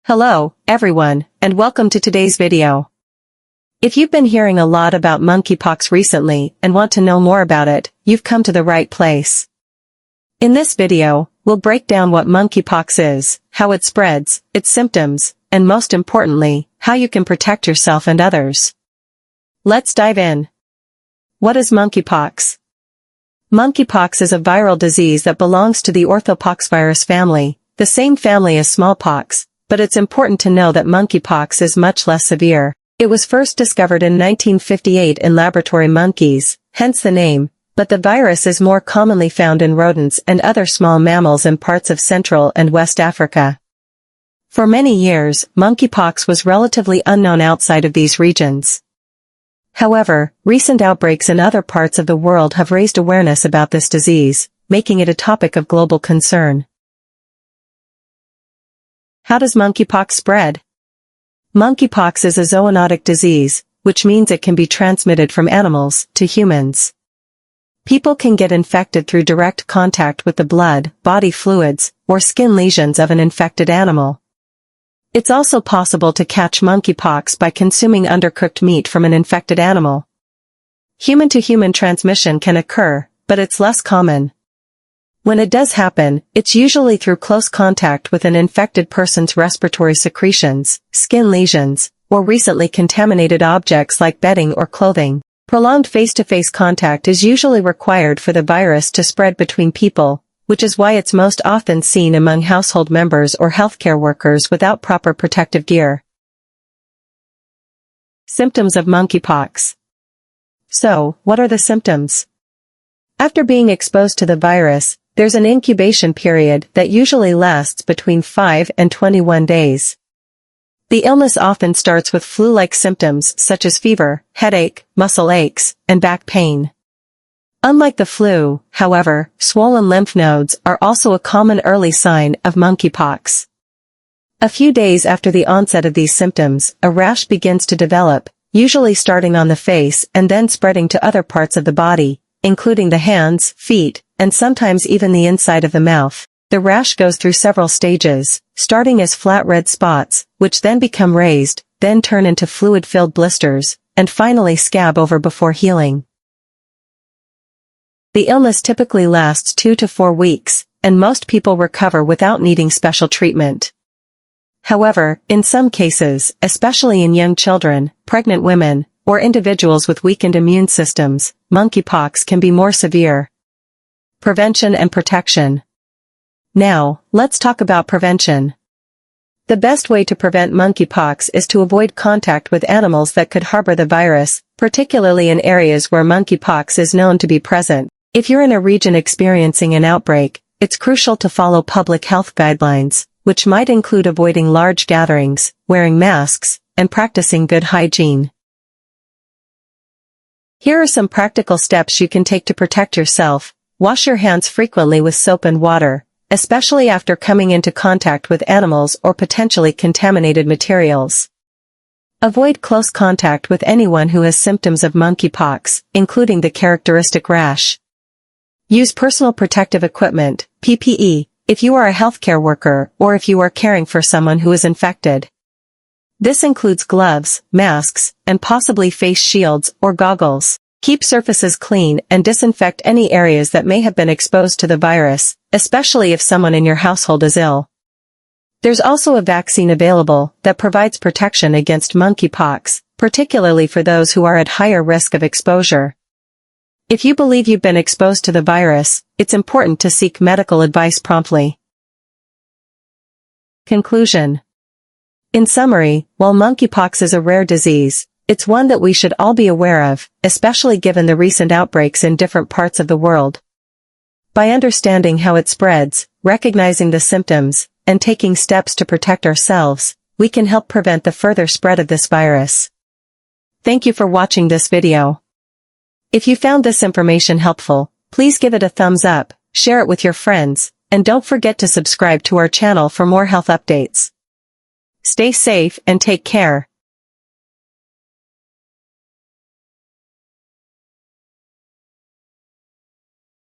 Hello, everyone, and welcome to today's video. If you've been hearing a lot about monkeypox recently and want to know more about it, you've come to the right place. In this video, we'll break down what monkeypox is, how it spreads, its symptoms, and most importantly, how you can protect yourself and others. Let's dive in. What is monkeypox? Monkeypox is a viral disease that belongs to the orthopoxvirus family, the same family as smallpox, but it's important to know that monkeypox is much less severe. It was first discovered in 1958 in laboratory monkeys, hence the name, but the virus is more commonly found in rodents and other small mammals in parts of Central and West Africa. For many years, monkeypox was relatively unknown outside of these regions. However, recent outbreaks in other parts of the world have raised awareness about this disease, making it a topic of global concern. How does monkeypox spread? Monkeypox is a zoonotic disease, which means it can be transmitted from animals to humans. People can get infected through direct contact with the blood, body fluids, or skin lesions of an infected animal. It's also possible to catch monkeypox by consuming undercooked meat from an infected animal. Human-to-human transmission can occur, but it's less common. When it does happen, it's usually through close contact with an infected person's respiratory secretions, skin lesions, or recently contaminated objects like bedding or clothing. Prolonged face-to-face contact is usually required for the virus to spread between people, which is why it's most often seen among household members or healthcare workers without proper protective gear. Symptoms of monkeypox. So, what are the symptoms? After being exposed to the virus, there's an incubation period that usually lasts between 5 and 21 days. The illness often starts with flu-like symptoms such as fever, headache, muscle aches, and back pain. Unlike the flu, however, swollen lymph nodes are also a common early sign of monkeypox. A few days after the onset of these symptoms, a rash begins to develop, usually starting on the face and then spreading to other parts of the body, including the hands, feet, and sometimes even the inside of the mouth. The rash goes through several stages, starting as flat red spots, which then become raised, then turn into fluid-filled blisters, and finally scab over before healing. The illness typically lasts 2 to 4 weeks, and most people recover without needing special treatment. However, in some cases, especially in young children, pregnant women, or individuals with weakened immune systems, monkeypox can be more severe. Prevention and protection. Now, let's talk about prevention. The best way to prevent monkeypox is to avoid contact with animals that could harbor the virus, particularly in areas where monkeypox is known to be present. If you're in a region experiencing an outbreak, it's crucial to follow public health guidelines, which might include avoiding large gatherings, wearing masks, and practicing good hygiene. Here are some practical steps you can take to protect yourself. Wash your hands frequently with soap and water, especially after coming into contact with animals or potentially contaminated materials. Avoid close contact with anyone who has symptoms of monkeypox, including the characteristic rash. Use personal protective equipment, PPE, if you are a healthcare worker or if you are caring for someone who is infected. This includes gloves, masks, and possibly face shields or goggles. Keep surfaces clean and disinfect any areas that may have been exposed to the virus, especially if someone in your household is ill. There's also a vaccine available that provides protection against monkeypox, particularly for those who are at higher risk of exposure. If you believe you've been exposed to the virus, it's important to seek medical advice promptly. Conclusion. In summary, while monkeypox is a rare disease, it's one that we should all be aware of, especially given the recent outbreaks in different parts of the world. By understanding how it spreads, recognizing the symptoms, and taking steps to protect ourselves, we can help prevent the further spread of this virus. Thank you for watching this video. If you found this information helpful, please give it a thumbs up, share it with your friends, and don't forget to subscribe to our channel for more health updates. Stay safe and take care.